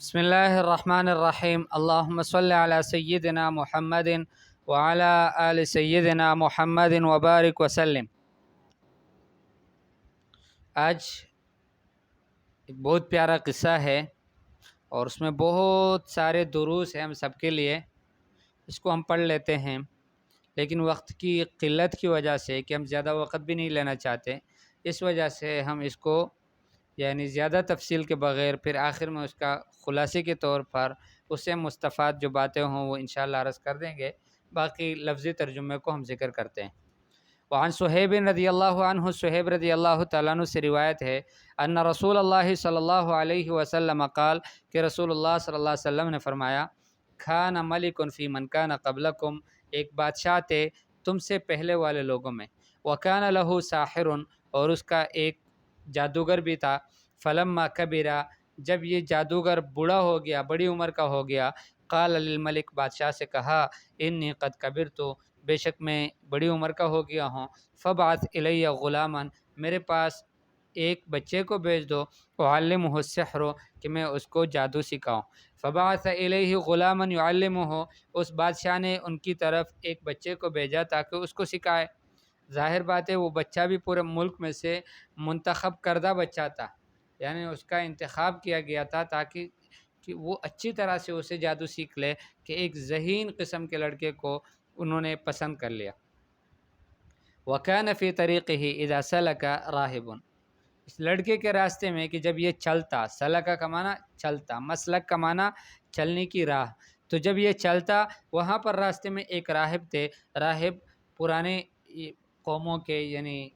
بسم اللہ الرحمن الرحیم اللہم صلی علی سیدنا محمد وعلی آل سیدنا محمد وبارک وسلم۔ آج ایک بہت پیارا قصہ ہے اور اس میں بہت سارے دروس ہیں ہم سب کے لیے۔ اس کو ہم پڑھ لیتے ہیں، لیکن وقت کی قلت کی وجہ سے کہ ہم زیادہ وقت بھی نہیں لینا چاہتے، اس وجہ سے ہم اس کو زیادہ تفصیل کے بغیر پھر آخر میں اس کا خلاصے کے طور پر اس سے مستفاد جو باتیں ہوں وہ انشاءاللہ عرض کر دیں گے، باقی لفظی ترجمے کو ہم ذکر کرتے ہیں۔ وعن صہیب رضی اللہ عنہ، صہیب رضی اللہ تعالیٰ عنہ سے روایت ہے ان رسول اللہ صلی اللہ علیہ وسلم قال کہ رسول اللہ صلی اللہ علیہ وسلم نے فرمایا، کھانا ملک فی من کان قبلکم، ایک بادشاہ تھے تم سے پہلے والے لوگوں میں، وکان لہ ساحر، اور اس کا ایک جادوگر بھی تھا، فلما کبرا، جب یہ جادوگر بوڑھا ہو گیا، بڑی عمر کا ہو گیا، قال للملک، بادشاہ سے کہا، انی قد کبرت، بے شک میں بڑی عمر کا ہو گیا ہوں، فبعث الی غلاما، میرے پاس ایک بچے کو بھیج دو، اعلمہ السحر، کہ میں اس کو جادو سکھاؤں۔ فبعث الیہ غلاما یعلمہ، اس بادشاہ نے ان کی طرف ایک بچے کو بھیجا تاکہ اس کو سکھائے۔ ظاہر بات ہے وہ بچہ بھی پورے ملک میں سے منتخب کردہ بچہ تھا، یعنی اس کا انتخاب کیا گیا تھا تاکہ کہ وہ اچھی طرح سے اسے جادو سیکھ لے، کہ ایک ذہین قسم کے لڑکے کو انہوں نے پسند کر لیا۔ وَكَانَ فِي طَرِيقِهِ إِذَا سَلَكَ رَاهِبٌ، اس لڑکے کے راستے میں کہ جب یہ چلتا، سلکا کا معنی چلتا، مسلک کا معنی چلنے کی راہ، تو جب یہ چلتا وہاں پر راستے میں ایک راہب تھے۔ راہب پرانے قوموں کے یعنی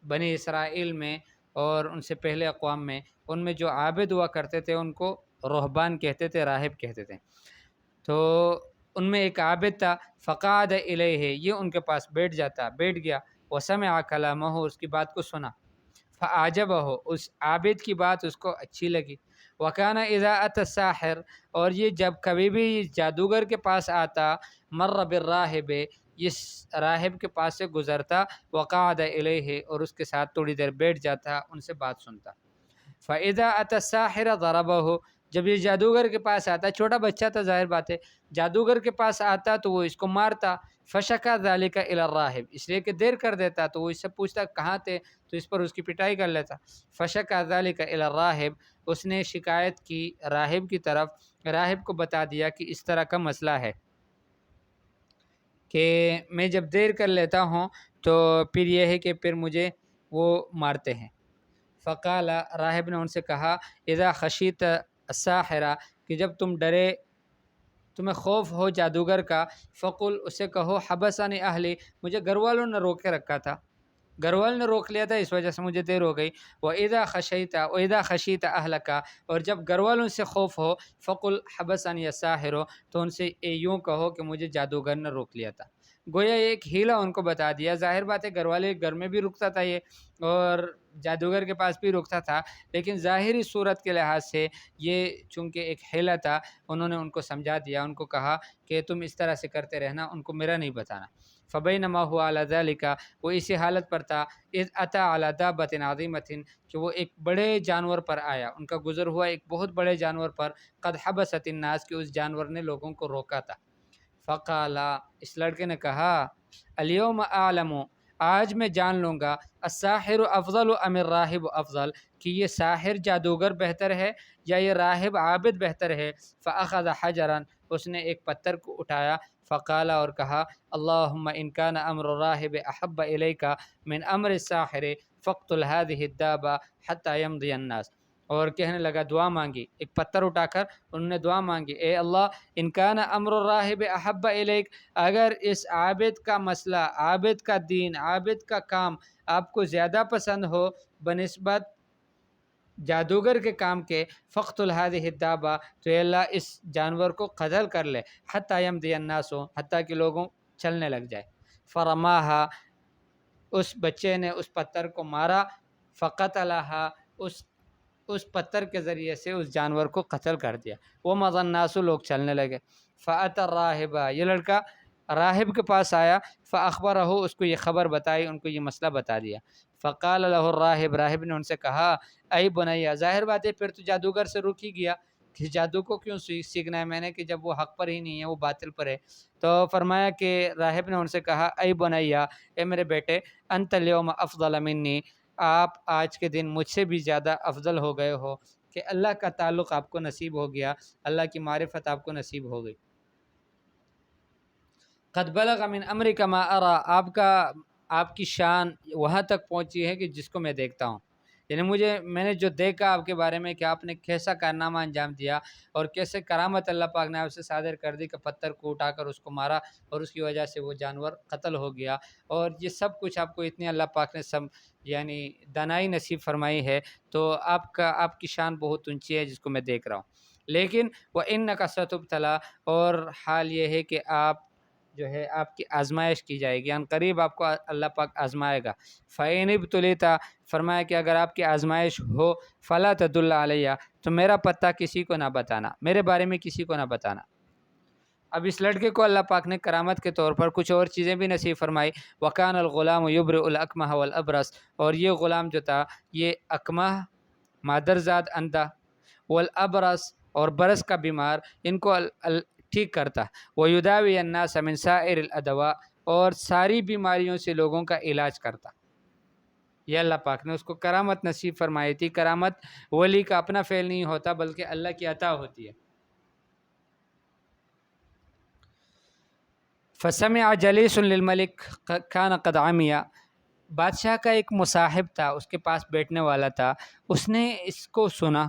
بنی اسرائیل میں اور ان سے پہلے اقوام میں، ان میں جو عابد ہوا کرتے تھے ان کو رہبان کہتے تھے، راہب کہتے تھے۔ تو ان میں ایک عابد تھا، فقعد الیہ، یہ ان کے پاس بیٹھ گیا، وسمع کلامہ، اس کی بات کو سنا، فاعجبہ، اس عابد کی بات اس کو اچھی لگی، وکان اذا اتى الساحر، اور یہ جب کبھی بھی جادوگر کے پاس آتا، مر بالراہب، اس راہب کے پاس سے گزرتا، وقعد الیہ، اور اس کے ساتھ تھوڑی دیر بیٹھ جاتا، ان سے بات سنتا۔ فاذا اتى الساحر ضربہ، جب یہ جادوگر کے پاس آتا، چھوٹا بچہ تھا ظاہر بات ہے، جادوگر کے پاس آتا تو وہ اس کو مارتا، فشکا ذلك الى الراہب، اس لیے کہ دیر کر دیتا تو وہ اس سے پوچھتا کہاں تھے، تو اس پر اس کی پٹائی کر لیتا۔ فشکا ذلك الى الراہب، اس نے شکایت کی راہب کی طرف، راہب کو بتا دیا کہ اس طرح کا مسئلہ ہے کہ میں جب دیر کر لیتا ہوں تو پھر یہ ہے کہ پھر مجھے وہ مارتے ہیں۔ فقال، راہب نے ان سے کہا، اذا خشیت الساحرہ، کہ جب تم ڈرے، تمہیں خوف ہو جادوگر کا، فقل، اسے کہو، حبسنی اہلی، مجھے گھر والوں نے روک کے رکھا تھا، گھر والوں نے روک لیا تھا، اس وجہ سے مجھے دیر ہو گئی۔ وَإِذَا خَشِيتَ أَهْلَكَ، اور جب گھر والوں سے خوف ہو، فقل حبسنی الساحر، تو ان سے یوں کہو کہ مجھے جادوگر نے روک لیا تھا۔ گویا ایک ہیلا ان کو بتا دیا۔ ظاہر بات ہے گھر والے گھر میں بھی رکتا تھا یہ، اور جادوگر کے پاس بھی رکتا تھا، لیکن ظاہری صورت کے لحاظ سے یہ چونکہ ایک ہیلا تھا، انہوں نے ان کو سمجھا دیا، ان کو کہا کہ تم اس طرح سے کرتے رہنا، ان کو میرا نہیں بتانا۔ فبینما هو علی ذلک، وہ اسی حالت پر تھا، اذ اتی علی دابۃ عظیمۃ، کہ وہ ایک بڑے جانور پر آیا، ان کا گزر ہوا ایک بہت بڑے جانور پر، قد حبست الناس، کہ اس جانور نے لوگوں کو روکا تھا۔ فقال، اس لڑکے نے کہا، الیوم اعلم، آج میں جان لوں گا، الساحر افضل ام الراہب افضل، کہ یہ ساحر جادوگر بہتر ہے یا یہ راہب عابد بہتر ہے۔ فاخذ حجرا، اس نے ایک پتھر کو اٹھایا، فقال، اور کہا، اللہم ان کان امر الراہب احب الیک من امر الساحر فاقتل هذه الدابہ حتی یمضی الناس، اور کہنے لگا، دعا مانگی، ایک پتھر اٹھا کر انہوں نے دعا مانگی، اے اللہ، ان کان امر الراہب احب الیک، اگر اس عابد کا مسئلہ، عابد کا دین، عابد کا کام آپ کو زیادہ پسند ہو بنسبت جادوگر کے کام کے، فقتل هذه الدابہ، تو اے اللہ اس جانور کو قتل کر لے، حتی یمضی الناس، حتیٰ کہ لوگوں چلنے لگ جائے۔ فرماہا، اس بچے نے اس پتھر کو مارا، فقتلہا، اس پتھر کے ذریعے سے اس جانور کو قتل کر دیا۔ ومضى الناس، لوگ چلنے لگے۔ فأتى الراہب، یہ لڑکا راہب کے پاس آیا، فاخبرہ، اس کو یہ خبر بتائی، ان کو یہ مسئلہ بتا دیا۔ فقال له الراہب، راہب نے ان سے کہا اے بنیا، ظاہر بات ہے پھر تو جادوگر سے رک ہی گیا کہ جادو کو کیوں سیکھنا ہے میں نے، کہ جب وہ حق پر ہی نہیں ہے، وہ باطل پر ہے۔ تو فرمایا کہ راہب نے ان سے کہا اے بنیا، اے میرے بیٹے، انت اليوم افضل منی، آپ آج کے دن مجھ سے بھی زیادہ افضل ہو گئے ہو، کہ اللہ کا تعلق آپ کو نصیب ہو گیا، اللہ کی معرفت آپ کو نصیب ہو گئی۔ قد بلغ من امرک ما ارى، آپ کی شان وہاں تک پہنچی ہے کہ جس کو میں دیکھتا ہوں، یعنی میں نے جو دیکھا آپ کے بارے میں کہ آپ نے کیسا کارنامہ انجام دیا اور کیسے کرامت اللہ پاک نے آپ سے صادر کر دی کہ پتھر کو اٹھا کر اس کو مارا اور اس کی وجہ سے وہ جانور قتل ہو گیا، اور یہ سب کچھ آپ کو اتنی اللہ پاک نے یعنی دانائی نصیب فرمائی ہے، تو آپ کی شان بہت اونچی ہے جس کو میں دیکھ رہا ہوں۔ لیکن وَإِنَّكَ سَتُبْتَلَىٰ، اور حال یہ ہے کہ آپ جو ہے آپ کی آزمائش کی جائے گی، ان قریب آپ کو اللہ پاک آزمائے گا۔ فَإِنِ ابْتُلِيتَ، فرمایا کہ اگر آپ کی آزمائش ہو، فَلَا تَدُلَّ عَلَيَّ، تو میرا پتہ کسی کو نہ بتانا، میرے بارے میں کسی کو نہ بتانا۔ اب اس لڑکے کو اللہ پاک نے کرامت کے طور پر کچھ اور چیزیں بھی نصیب فرمائی۔ وَكَانَ الْغُلَامُ يُبْرِئُ الْأَكْمَحَ وَالْأَبْرَصَ، اور یہ غلام جو تھا یہ اکمہ، مادرزاد اندھا، والابرص، اور برس کا بیمار، ان کو ٹھیک کرتا۔ وَيُدَاوِي النَّاسَ مِنْ سَائِرِ الْأَدْوَاءِ، اور ساری بیماریوں سے لوگوں کا علاج کرتا۔ یہ اللہ پاک نے اس کو کرامت نصیب فرمائی تھی۔ کرامت ولی کا اپنا فعل نہیں ہوتا بلکہ اللہ کی عطا ہوتی ہے۔ فَسَمِعَ جَلِيسٌ لِلْمَلِكِ كَانَ قَدْ عَمِيَ، بادشاہ کا ایک مصاحب تھا، اس کے پاس بیٹھنے والا تھا، اس نے اس کو سنا،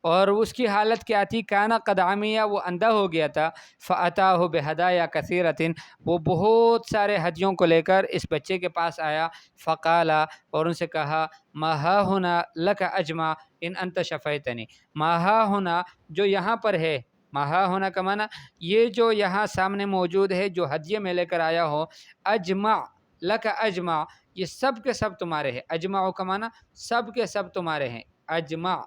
اور اس کی حالت کیا تھی؟ کانا قد عمیہ، وہ اندھا ہو گیا تھا۔ فَأَتَاهُ بِهَدَايَا كَثِيرَةٍ، وہ بہت سارے ہدیوں کو لے کر اس بچے کے پاس آیا۔ فقال، اور ان سے کہا ما ها هنا لك اجمع ان انت شفیتنی، ما ها هنا، جو یہاں پر ہے، ما ها هنا کا معنی یہ جو یہاں سامنے موجود ہے، جو ہدیے میں لے کر آیا ہو، اجمع لك اجمع، یہ سب کے سب تمہارے ہیں۔ اجمع کا معنی سب کے سب تمہارے ہیں، اجمع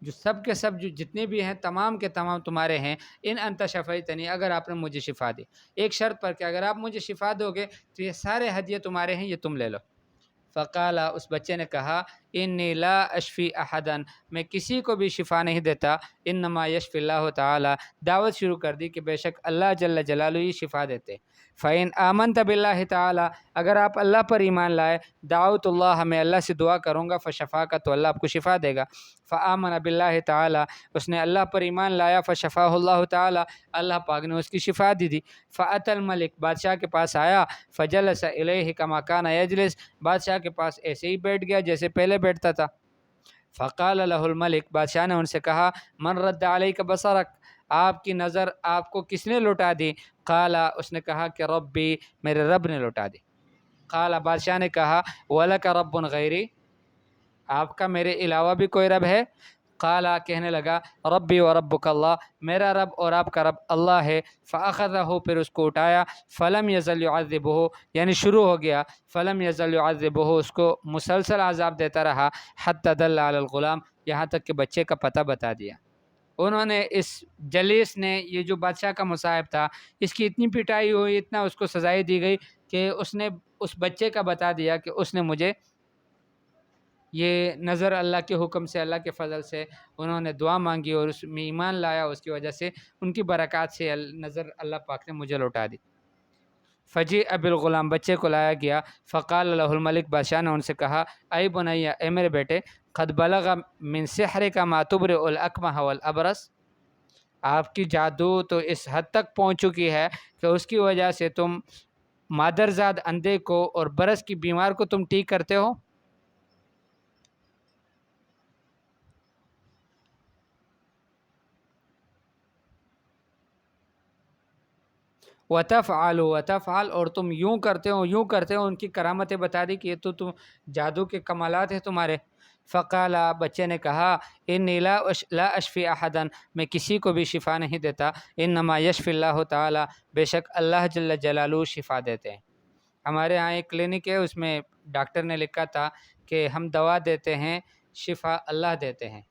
جو سب کے سب جو جتنے بھی ہیں تمام کے تمام تمہارے ہیں۔ ان انت شفیتنی، اگر آپ نے مجھے شفا دی، ایک شرط پر کہ اگر آپ مجھے شفا دو گے تو یہ سارے ہدیے تمہارے ہیں، یہ تم لے لو۔ فقال، اس بچے نے کہا انی لا اشفی احدا، میں کسی کو بھی شفا نہیں دیتا، انما یشفی اللہ تعالی، دعوت شروع کر دی کہ بے شک اللہ جل جلالہ ہی شفا دیتے۔ فإن آمنت باللہ تعالی، اگر آپ اللہ پر ایمان لائے، دعوت اللہ، میں اللہ سے دعا کروں گا، فشفاک، تو اللہ آپ کو شفا دے گا۔ فآمن باللہ تعالی، اس نے اللہ پر ایمان لایا، فشفاہ اللہ تعالی، اللہ پاک نے اس کی شفا دی۔ فأتی الملک، بادشاہ کے پاس آیا، فجلس الیہ کما کان یجلس، بادشاہ کے پاس ایسے ہی بیٹھ گیا جیسے پہلے بیٹھتا تھا۔ فقال له الملک، بادشاہ نے ان سے کہا من رد علیک بصرک، آپ کی نظر آپ کو کس نے لوٹا دی؟ قال، اس نے کہا کہ ربی، میرے رب نے لوٹا دی۔ قال، بادشاہ نے کہا ولک رب غیری، آپ کا میرے علاوہ بھی کوئی رب ہے؟ قال، کہنے لگا ربی و ربک اللہ، میرا رب اور آپ کا رب اللہ ہے۔ فاخذہ، پھر اس کو اٹھایا، فلم یزل یعذبہ، یعنی شروع ہو گیا، فلم یزل یعذبہ، اس کو مسلسل عذاب دیتا رہا، حتی دل علی الغلام، یہاں تک کہ بچے کا پتہ بتا دیا۔ انہوں نے اس جلیس نے، یہ جو بادشاہ کا مصاحب تھا، اس کی اتنی پٹائی ہوئی، اتنا اس کو سزائیں دی گئی کہ اس نے اس بچے کا بتا دیا کہ اس نے مجھے یہ نظر اللہ کے حکم سے، اللہ کے فضل سے انہوں نے دعا مانگی اور اس میں ایمان لایا، اس کی وجہ سے ان کی برکات سے نظر اللہ پاک نے مجھے لوٹا دی۔ فجیء بالغلام، بچے کو لایا گیا۔ فقال له الملک، بادشاہ نے ان سے کہا اے بنیا، اے میرے بیٹے، قد بلغ من سحرک ما تبرئ الاکمح والابرص، آپ کی جادو تو اس حد تک پہنچ چکی ہے کہ اس کی وجہ سے تم مادرزاد اندھے کو اور برس کی بیمار کو تم ٹھیک کرتے ہو۔ وتفعل، اور تم یوں کرتے ہو، یوں کرتے ہو، ان کی کرامتیں بتا دی کہ یہ تو تم جادو کے کمالات ہیں تمہارے۔ فقال، بچے نے کہا انی لا اشفی احدا، میں کسی کو بھی شفا نہیں دیتا، انما یشفی اللہ تعالی، بے شک اللہ جل جلالہ شفا دیتے ہیں۔ ہمارے ہاں ایک کلینک ہے، اس میں ڈاکٹر نے لکھا تھا کہ ہم دوا دیتے ہیں، شفا اللہ دیتے ہیں۔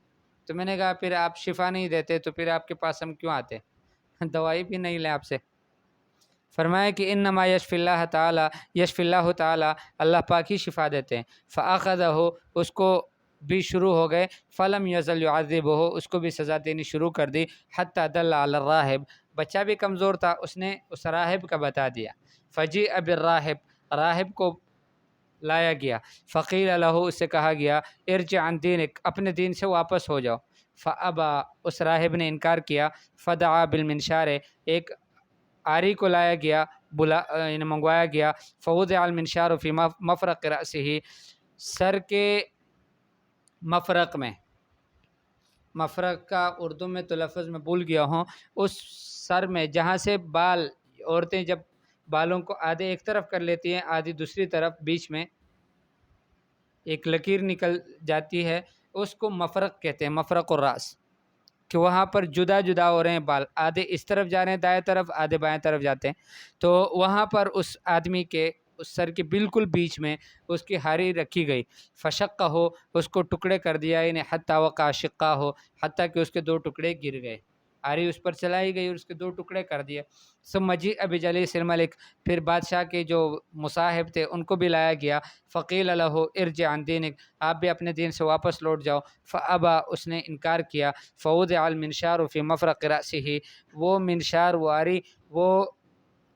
تو میں نے کہا پھر آپ شفا نہیں دیتے تو پھر آپ کے پاس ہم کیوں آتے؟ دوائی بھی نہیں لیں آپ سے۔ فرمایا کہ انما یشفی اللہ تعالیٰ یشفی اللہ تعالیٰ، اللہ پاک ہی شفا دیتے ہیں۔ فاخذہ، اس کو بھی شروع ہو گئے، فلم یزل یعذبہ، اس کو بھی سزا دینی شروع کر دی، حتی دل علی الراہب، بچہ بھی کمزور تھا، اس نے اس راہب کا بتا دیا۔ فجیء بالراہب، راہب کو لایا گیا، فقیل لہ، اس سے کہا گیا ارجع عن دینک، اپنے دین سے واپس ہو جاؤ۔ فابا، اس راہب نے انکار کیا۔ فدعا بالمنشار، ایک آری کو لایا گیا، منگوایا گیا۔ فوضع المنشار فی مفرق رأسہ، سر کے مفرق میں، مفرق کا اردو میں تو لفظ میں بھول گیا ہوں، اس سر میں جہاں سے بال، عورتیں جب بالوں کو آدھے ایک طرف کر لیتی ہیں آدھی دوسری طرف، بیچ میں ایک لکیر نکل جاتی ہے، اس کو مفرق کہتے ہیں، مفرق الراس، کہ وہاں پر جدا جدا ہو رہے ہیں بال، آدھے اس طرف جا رہے ہیں دائیں طرف، آدھے بائیں طرف جاتے ہیں، تو وہاں پر اس آدمی کے اس سر کے بالکل بیچ میں اس کی ہاری رکھی گئی۔ فشقہ ہو، اس کو ٹکڑے کر دیا، انہیں حتی وقع شقہ ہو، حتیٰ کہ اس کے دو ٹکڑے گر گئے، آری اس پر چلائی گئی اور اس کے دو ٹکڑے کر دیے۔ ثم جیء بجلیس الملک، پھر بادشاہ کے جو مصاحب تھے ان کو بھی لایا گیا۔ فقیل لہ ارجع عن دینک، آپ بھی اپنے دین سے واپس لوٹ جاؤ۔ فابا، اس نے انکار کیا۔ فوضع المنشار فی مفرق رأسہ، وہ منشار، وہ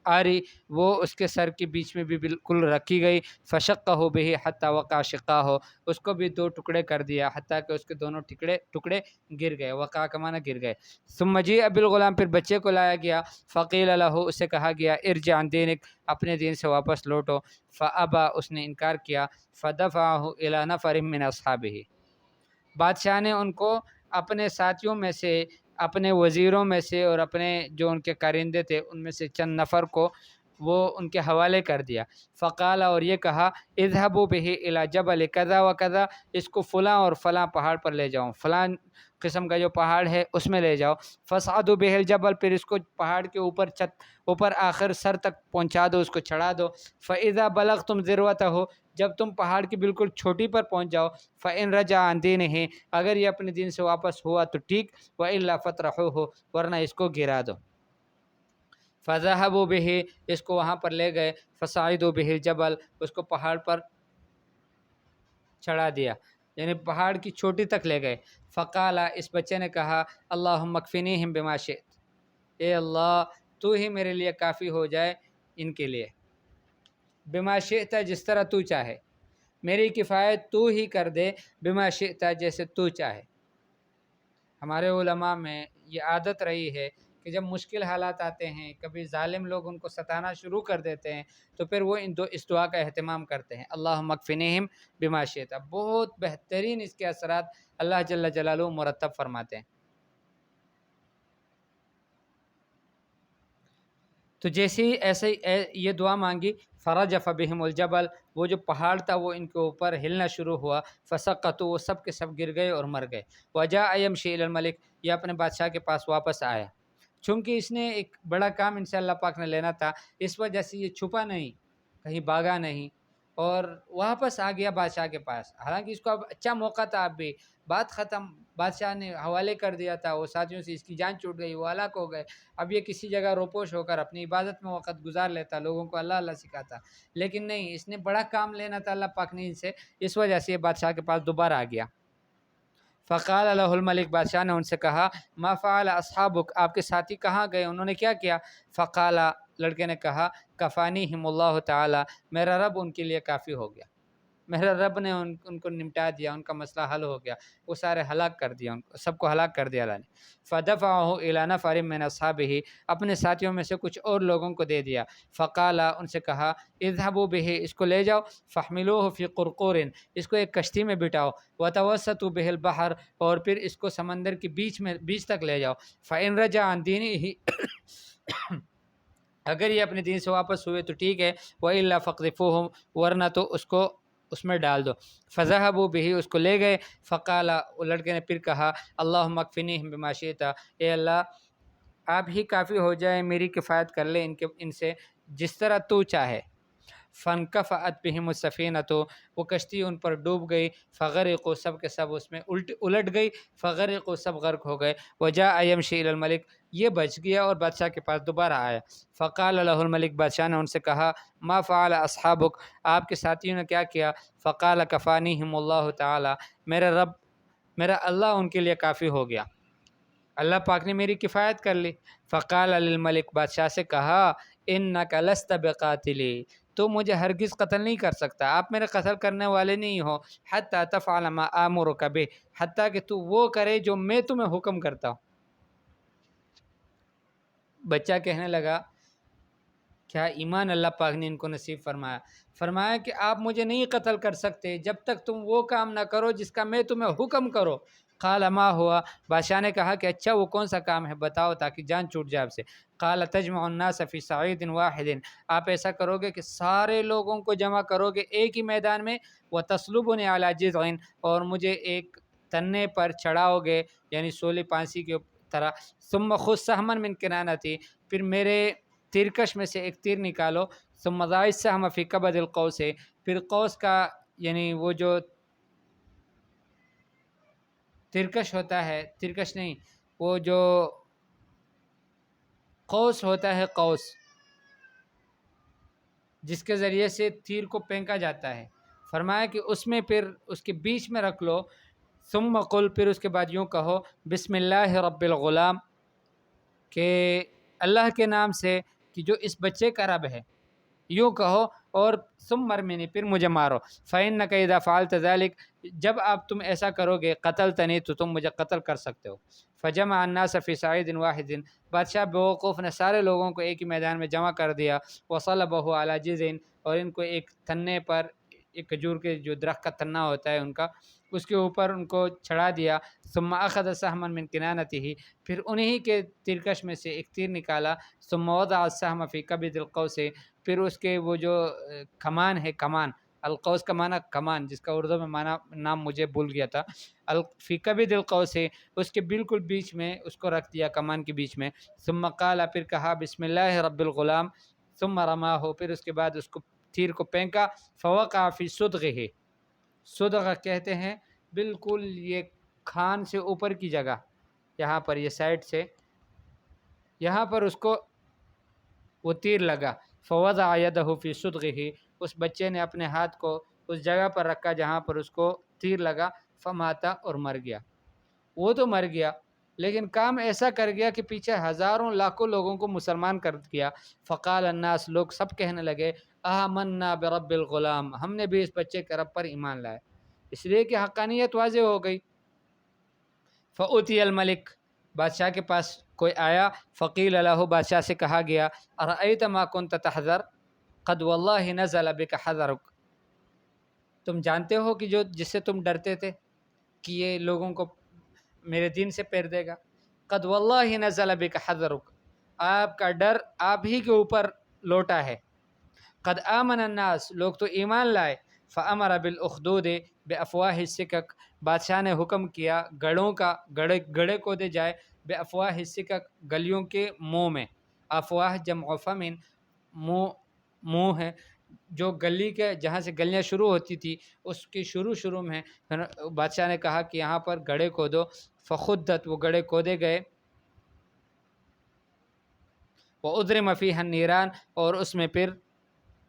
آری وہ اس کے سر کے بیچ میں بھی بالکل رکھی گئی۔ فشقہ بہ حتی وقع شقہ، اس کو بھی دو ٹکڑے کر دیا، حتیٰ کہ اس کے دونوں ٹکڑے گر گئے، وقع کا معنی گر گئے۔ ثم جیء بالغلام، پھر بچے کو لایا گیا۔ فقیل لہ، اس سے کہا گیا ارجع عن دینک، اپنے دین سے واپس لوٹو۔ فابا، اس نے انکار کیا۔ فدفعہ الی نفر من اصحابہ، بادشاہ نے ان کو اپنے ساتھیوں میں سے، اپنے وزیروں میں سے اور اپنے جو ان کے کارندے تھے ان میں سے چند نفر کو وہ ان کے حوالے کر دیا۔ فقال، اور یہ کہا اذهبوا به الى جبل کذا وکذا، اس کو فلاں اور فلاں پہاڑ پر لے جاؤ، فلاں قسم کا جو پہاڑ ہے اس میں لے جاؤ۔ فصعدوا به الجبل، پھر اس کو پہاڑ کے اوپر آخر سر تک پہنچا دو، اس کو چڑھا دو۔ فاذا بلغتم ذروته، جب تم پہاڑ کی بالکل چھوٹی پر پہنچ جاؤ، فإن رجع عن دینہ، اگر یہ اپنے دین سے واپس ہوا تو ٹھیک، وإلا فاطرحوہ، ورنہ اس کو گرا دو۔ فذهبوا به، اس کو وہاں پر لے گئے۔ فصعدوا به الجبل، اس کو پہاڑ پر چڑھا دیا، یعنی پہاڑ کی چوٹی تک لے گئے۔ فقال، اس بچے نے کہا اللہم اکفنیہم بما شئت، اے اللہ تو ہی میرے لیے کافی ہو جائے ان کے لیے، بما شئت، جس طرح تو چاہے، میری کفایت تو ہی کر دے، بما شئت، جیسے تو چاہے۔ ہمارے علماء میں یہ عادت رہی ہے کہ جب مشکل حالات آتے ہیں، کبھی ظالم لوگ ان کو ستانا شروع کر دیتے ہیں، تو پھر وہ اس دعا کا اہتمام کرتے ہیں، اللہم اکفنیہم بما شئت۔ بہت بہترین اس کے اثرات اللہ جل جلالہ مرتب فرماتے ہیں۔ تو جیسے ہی ایسے یہ دعا مانگی، فرجف بہم الجبل، وہ جو پہاڑ تھا وہ ان کے اوپر ہلنا شروع ہوا۔ فسقطوا، وہ سب کے سب گر گئے اور مر گئے۔ وجاء یمشی الی الملک، یہ اپنے بادشاہ کے پاس واپس آیا، چونکہ اس نے ایک بڑا کام ان سے اللہ پاک نے لینا تھا، اس وجہ سے یہ چھپا نہیں، کہیں بھاگا نہیں اور واپس آ گیا بادشاہ کے پاس۔ حالانکہ اس کو اب اچھا موقع تھا، اب بھی بات ختم، بادشاہ نے حوالے کر دیا تھا، وہ ساتھیوں سے اس کی جان چھوٹ گئی، وہ ہلاک ہو گئے۔ اب یہ کسی جگہ روپوش ہو کر اپنی عبادت میں وقت گزار لیتا، لوگوں کو اللہ اللہ سکھاتا، لیکن نہیں، اس نے بڑا کام لینا تھا اللہ پاک نے ان سے، اس وجہ سے یہ بادشاہ کے پاس دوبارہ آ گیا۔ فقال له الملک، بادشاہ نے ان سے کہا ما فعل اصحابک، آپ کے ساتھی کہاں گئے، انہوں نے کیا کیا؟ فقال، لڑکے نے کہا کفانیہم اللہ تعالی، میرا رب ان کے لیے کافی ہو گیا، میرا رب نے ان کو نمٹا دیا، ان کا مسئلہ حل ہو گیا، وہ سارے ہلاک کر دیا، ان کو سب کو ہلاک کر دیا اللہ نے۔ فدفعہ الی نفر من اصحابہ، اپنے ساتھیوں میں سے کچھ اور لوگوں کو دے دیا۔ فقال، ان سے کہا اذهبوا به، اس کو لے جاؤ، فاحملوه فی قرقور، اس کو ایک کشتی میں بٹھاؤ، وتوسطوا به البحر، اور پھر اس کو سمندر کے بیچ تک لے جاؤ، فإن رجع عن دینہ، اگر یہ اپنے دین سے واپس ہوئے تو ٹھیک ہے، وإلا فاقذفوہ، ورنہ تو اس میں ڈال دو۔ فذهبوا به، اس کو لے گئے۔ فقال، لڑکے نے پھر کہا اللہم اکفنیہم بما شئت، اے اللہ آپ ہی کافی ہو جائے، میری کفایت کر لے ان سے جس طرح تو چاہے۔ فانکفأت بہم السفینۃ، وہ کشتی ان پر ڈوب گئی، فغرقوا، سب کے سب اس میں الٹ گئی، فغرقوا، سب غرق ہو گئے، وجاء یمشی الی الملک، یہ بچ گیا اور بادشاہ کے پاس دوبارہ آیا، فقال له الملک، بادشاہ نے ان سے کہا ما فعل اصحابک، آپ کے ساتھیوں نے کیا کیا، فقال کفانیہم اللہ تعالی، میرا اللہ ان کے لیے کافی ہو گیا، اللہ پاک نے میری کفایت کر لی، فقال للملک، بادشاہ سے کہا انک لست بقاتلی، تو مجھے ہرگز قتل نہیں کر سکتا، آپ میرے قتل کرنے والے نہیں ہو، حتی تفعل ما آمرک بہ، حتیٰ کہ تو وہ کرے جو میں تمہیں حکم کرتا ہوں۔ بچہ کہنے لگا کیا ایمان اللہ پاک نے ان کو نصیب فرمایا کہ آپ مجھے نہیں قتل کر سکتے جب تک تم وہ کام نہ کرو جس کا میں تمہیں حکم کرو۔ قال ما ہوا، بادشاہ نے کہا کہ اچھا وہ کون سا کام ہے بتاؤ تاکہ جان چھوٹ جائے آپ سے۔ قال تجمع الناس فی صعید واحد، آپ ایسا کرو گے کہ سارے لوگوں کو جمع کرو گے ایک ہی میدان میں، وتصلبنی علی جذع، اور مجھے ایک تنے پر چڑھاؤ گے، یعنی سولی پانسی کی طرح، ثم خذ سہما من کنانتی، پھر میرے تیرکش میں سے ایک تیر نکالو، ثم ضع السهم فی کبد القوس، پھر قوس کا یعنی وہ جو ترکش ہوتا ہے، ترکش نہیں، وہ جو قوس ہوتا ہے، قوس جس کے ذریعے سے تیر کو پھینکا جاتا ہے، فرمایا کہ اس میں پھر اس کے بیچ میں رکھ لو، ثم قل، پھر اس کے بعد یوں کہو بسم اللہ رب الغلام، کہ اللہ کے نام سے کہ جو اس بچے کا رب ہے، یوں کہو، اور ثم ارمنی، پھر مجھے مارو، فإنک اذا فعلت ذلک، جب آپ تم ایسا کرو گے، قتلتنی، تو تم مجھے قتل کر سکتے ہو۔ فجمع الناس فی صعید واحد، بادشاہ بیوقوف نے سارے لوگوں کو ایک ہی میدان میں جمع کر دیا، وصلبہ علی جذع، اور ان کو ایک تنے پر، ایک کھجور کے جو درخت کا تنا ہوتا ہے ان کا، اس کے اوپر ان کو چڑھا دیا، ثم اخذ سہما من کنانتہ، پھر انہی کے ترکش میں سے ایک تیر نکالا، ثم وضع السہم فی کبد القوس، پھر اس کے وہ جو کمان ہے، کمان، القوس کا معنی کمان، جس کا اردو میں معنی نام مجھے بھول گیا تھا، فی کبد القوس، اس کے بالکل بیچ میں اس کو رکھ دیا، کمان کے بیچ میں، ثم قال، پھر کہا بسم اللہ رب الغلام، ثم رماہ، پھر اس کے بعد اس کو تیر کو پھینکا، فوقع فی صدغہ، صدغہ کہتے ہیں بالکل یہ کھان سے اوپر کی جگہ، یہاں پر یہ سائڈ سے یہاں پر اس کو وہ تیر لگا، فوضع یدہ فی صدغہ، اس بچے نے اپنے ہاتھ کو اس جگہ پر رکھا جہاں پر اس کو تیر لگا، فماتا، اور مر گیا۔ وہ تو مر گیا لیکن کام ایسا کر گیا کہ پیچھے ہزاروں لاکھوں لوگوں کو مسلمان کر دیا۔ فقال الناس، لوگ سب کہنے لگے آمنا برب الغلام، ہم نے بھی اس بچے کے رب پر ایمان لایا، اس لیے کہ حقانیت واضح ہو گئی۔ فأتی الملک، بادشاہ کے پاس کوئی آیا، فقیل له، بادشاہ سے کہا گیا ارأیت ما کنت تحذر قد واللہ نزل بک حذرک، تم جانتے ہو کہ جو جس سے تم ڈرتے تھے کہ یہ لوگوں کو میرے دین سے پھیر دے گا، قد واللہ نزل بک حذرک، آپ کا ڈر آپ ہی کے اوپر لوٹا ہے، قد آمن الناس، لوگ تو ایمان لائے، فامر بالاخدود بافواہ السکک، بادشاہ نے حکم کیا گڑھوں کا، گڑھے کو دے جائے، بافواہ السکک، گلیوں کے منہ میں، افواہ جمع فمن، منہ ہے، جو گلی کے جہاں سے گلیاں شروع ہوتی تھی اس کی شروع میں بادشاہ نے کہا کہ یہاں پر گڑھے کھودو، فخدت، وہ گڑھے کھودے گئے، وَأُضْرِمَ فِيهَا النِّيرَانُ، اور اس میں پھر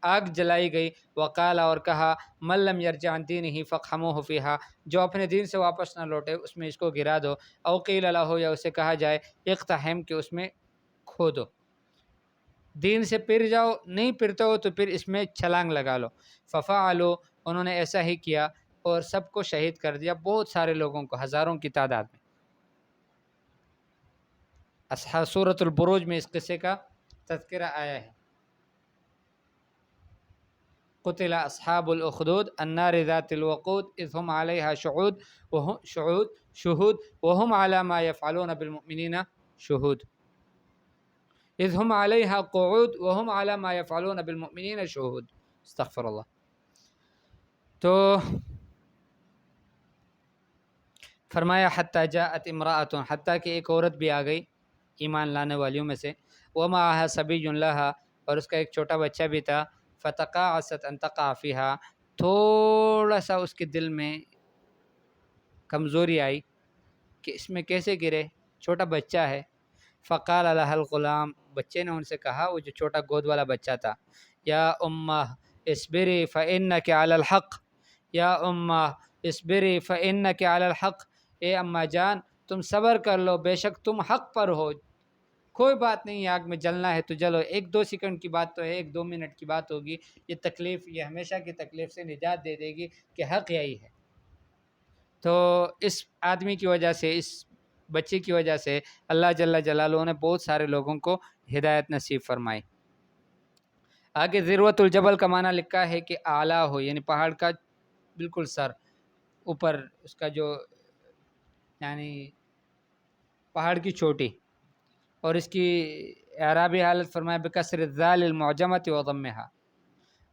آگ جلائی گئی، وقال، اور کہا من لم یرجع عن دینہ فاقحموہ فیہا، جو اپنے دین سے واپس نہ لوٹے اس میں اس کو گرا دو، او قیل لہ، یا اسے کہا جائے اقتحم، کہ اس میں کھودو، دین سے پھر جاؤ، نہیں پھرتے ہو تو پھر اس میں چھلانگ لگا لو، ففعلوا، انہوں نے ایسا ہی کیا اور سب کو شہید کر دیا، بہت سارے لوگوں کو، ہزاروں کی تعداد میں۔ سورۃ البروج میں اس قصے کا تذکرہ آیا ہے، قتل اصحاب الاخدود النار ذات الوقود اذ هم علیہا شہود وهم علی ما یفعلون بالمؤمنین شہود، اذ هم علیہا قعود وهم علی ما یفعلون بالمؤمنین شہود، استغفر اللہ۔ تو فرمایا حتی جاءت امرأۃ، حتیٰ کہ ایک عورت بھی آ گئی ایمان لانے والیوں میں سے، ومعها صبی لها، اور اس کا ایک چھوٹا بچہ بھی تھا، فتقاعست ان تقع فيها، تھوڑا سا اس کے دل میں کمزوری آئی کہ اس میں کیسے گرے، چھوٹا بچہ ہے۔ فقال لها الغلام، بچے نے ان سے کہا، وہ جو چھوٹا گود والا بچہ تھا، یا امہ اصبری فانک علی الحق، یا امہ اصبری فانک علی الحق، اے اماں جان تم صبر کر لو، بے شک تم حق پر ہو، کوئی بات نہیں، آگ میں جلنا ہے تو جلو، 1-2 سیکنڈ کی بات تو ہے، 1-2 منٹ کی بات ہوگی، یہ تکلیف، یہ ہمیشہ کی تکلیف سے نجات دے دے گی کہ حق یہی ہے۔ تو اس آدمی کی وجہ سے، اس بچے کی وجہ سے اللہ جل جلالہ نے بہت سارے لوگوں کو ہدایت نصیب فرمائی۔ آگے ذروۃ الجبل کا معنی لکھا ہے کہ اعلیٰ ہو، یعنی پہاڑ کا بالکل سر اوپر، اس کا جو یعنی پہاڑ کی چوٹی، اور اس کی اعرابی حالت فرمایا بکسر الذال المعجمۃ وضمها،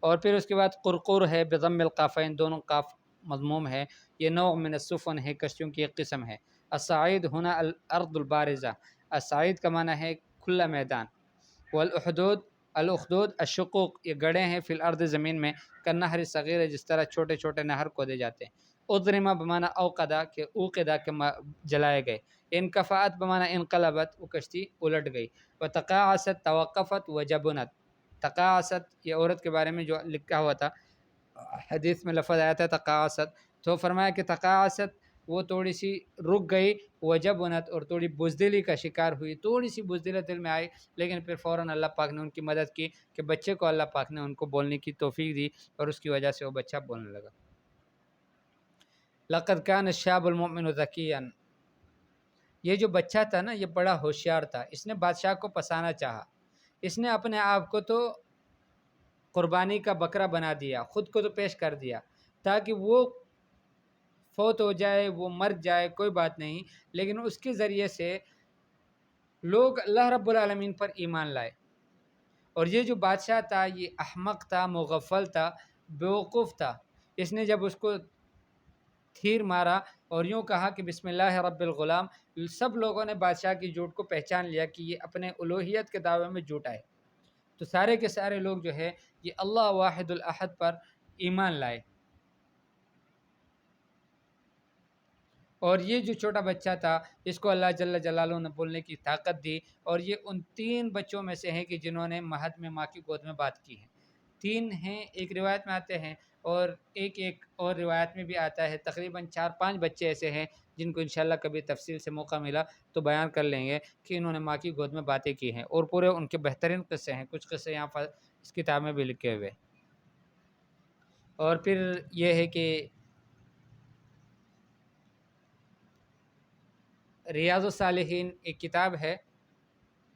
اور پھر اس کے بعد قرقر ہے بضم القافین، دونوں قاف مضموم ہے، یہ نوع من السفن ہے، کشتیوں کی ایک قسم ہے۔ الصعید ہونا الارض البارزہ، الصعید کا معنی ہے کھلا میدان، والاحدود الاخدود الشقوق، یہ گڑھے ہیں فی الارض زمین میں، کالنہر الصغیر، جس طرح چھوٹے چھوٹے نہر کھودے جاتے ہیں۔ اضرما بمعنی اوقدا، کہ اوقدا کے جلائے گئے۔ انکفاءت بمعنی انقلبت، وہ کشتی الٹ گئی۔ وتقاعست توقفت وجبنت، تقاعست یہ عورت کے بارے میں جو لکھا ہوا تھا، حدیث میں لفظ آیا تھا تقاعست، تو فرمایا کہ تقاعست وہ تھوڑی سی رک گئی، وجبنت اور تھوڑی بزدلی کا شکار ہوئی، تھوڑی سی بزدلت دل میں آئی، لیکن پھر فوراً اللہ پاک نے ان کی مدد کی کہ بچے کو اللہ پاک نے ان کو بولنے کی توفیق دی، اور اس کی وجہ سے وہ بچہ بولنے لگا۔ لقد كان الشاب المؤمن ذكيا، یہ جو بچہ تھا نا، یہ بڑا ہوشیار تھا، اس نے بادشاہ کو پسانا چاہا، اس نے اپنے آپ کو تو قربانی کا بکرا بنا دیا، خود کو تو پیش کر دیا تاکہ وہ فوت ہو جائے، وہ مر جائے، کوئی بات نہیں، لیکن اس کے ذریعے سے لوگ اللہ رب العالمین پر ایمان لائے۔ اور یہ جو بادشاہ تھا یہ احمق تھا، مغفل تھا، بیوقوف تھا، اس نے جب اس کو تیر مارا اور یوں کہا کہ بسم اللہ رب الغلام، سب لوگوں نے بادشاہ کی جھوٹ کو پہچان لیا کہ یہ اپنے الوہیت کے دعوے میں جھوٹا ہے، تو سارے کے سارے لوگ جو ہے یہ اللہ واحد الاحد پر ایمان لائے۔ اور یہ جو چھوٹا بچہ تھا اس کو اللہ جل جلالہ نے بولنے کی طاقت دی، اور یہ ان 3 بچوں میں سے ہے کہ جنہوں نے مہد میں ماں کی گود میں بات کی ہے۔ 3 ہیں، ایک روایت میں آتے ہیں، اور ایک اور روایت میں بھی آتا ہے، تقریباً 4-5 بچے ایسے ہیں جن کو انشاءاللہ کبھی تفصیل سے موقع ملا تو بیان کر لیں گے کہ انہوں نے ماں کی گود میں باتیں کی ہیں، اور پورے ان کے بہترین قصے ہیں، کچھ قصے یہاں پر اس کتاب میں بھی لکھے ہوئے۔ اور پھر یہ ہے کہ ریاض الصالحین ایک کتاب ہے،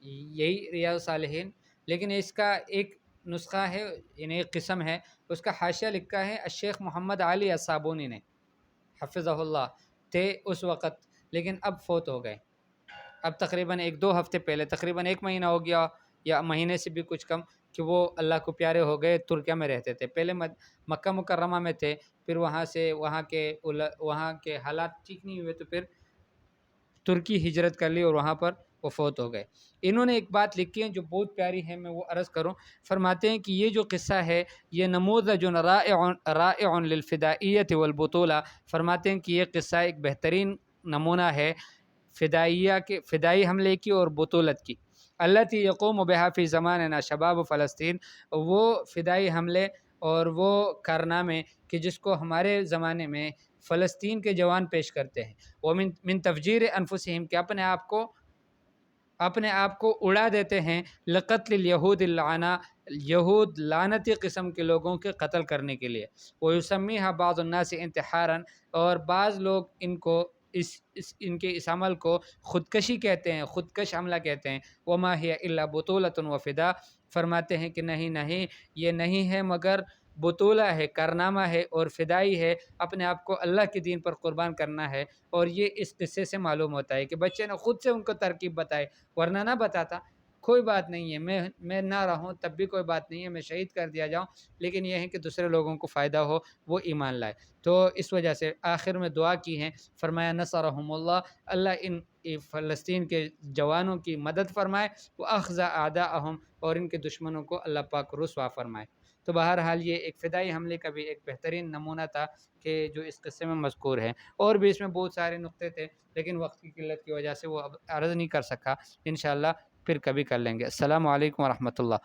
یہی ریاض الصالحین، لیکن اس کا ایک نسخہ ہے، یعنی ایک قسم ہے، اس کا حاشیہ لکھا ہے الشیخ محمد علی الصابونی نے، حفظہ اللہ، تھے اس وقت لیکن اب فوت ہو گئے، اب تقریباً 1-2 ہفتے پہلے، تقریباً 1 مہینہ ہو گیا یا مہینے سے بھی کچھ کم، کہ وہ اللہ کو پیارے ہو گئے۔ ترکیہ میں رہتے تھے، پہلے مکہ مکرمہ میں تھے، پھر وہاں سے وہاں کے حالات ٹھیک نہیں ہوئے تو پھر ترکی ہجرت کر لی اور وہاں پر وہ فوت ہو گئے۔ انہوں نے ایک بات لکھی ہے جو بہت پیاری ہے، میں وہ عرض کروں۔ فرماتے ہیں کہ یہ جو قصہ ہے یہ نموذج رائع للفدائیت والبطولہ، فرماتے ہیں کہ یہ قصہ ایک بہترین نمونہ ہے فدائی حملے کی اور بطولت کی۔ التی یقوم بہا فی زماننا شباب فلسطین، وہ فدائی حملے اور وہ کارنامے کہ جس کو ہمارے زمانے میں فلسطین کے جوان پیش کرتے ہیں، وہ من تفجیر انفسہم، کہ اپنے آپ کو اڑا دیتے ہیں، لقتل الیہود اللعنہ، یہود لعنتی قسم کے لوگوں کے قتل کرنے کے لیے، ویسمیھا بعض الناس انتحارا، اور بعض لوگ ان کے اس عمل کو خودکشی کہتے ہیں، خودکش حملہ کہتے ہیں۔ وما ہی الا بطولۃ وفدا، فرماتے ہیں کہ نہیں یہ نہیں ہے مگر بطولہ ہے، کارنامہ ہے اور فدائی ہے، اپنے آپ کو اللہ کے دین پر قربان کرنا ہے۔ اور یہ اس قصے سے معلوم ہوتا ہے کہ بچے نے خود سے ان کو ترکیب بتائی، ورنہ نہ بتاتا کوئی بات نہیں ہے، میں نہ رہوں تب بھی کوئی بات نہیں ہے، میں شہید کر دیا جاؤں، لیکن یہ ہے کہ دوسرے لوگوں کو فائدہ ہو، وہ ایمان لائے۔ تو اس وجہ سے آخر میں دعا کی ہے، فرمایا نصرہم اللہ، اللہ ان فلسطین کے جوانوں کی مدد فرمائے، وہ اخذ اعداءہم، اور ان کے دشمنوں کو اللہ پاک رسوا فرمائے۔ تو بہرحال یہ ایک فدائی حملے کا بھی ایک بہترین نمونہ تھا کہ جو اس قصے میں مذکور ہے، اور بھی اس میں بہت سارے نقطے تھے لیکن وقت کی قلت کی وجہ سے وہ اب عرض نہیں کر سکا، انشاءاللہ پھر کبھی کر لیں گے۔ السلام علیکم ورحمۃ اللہ۔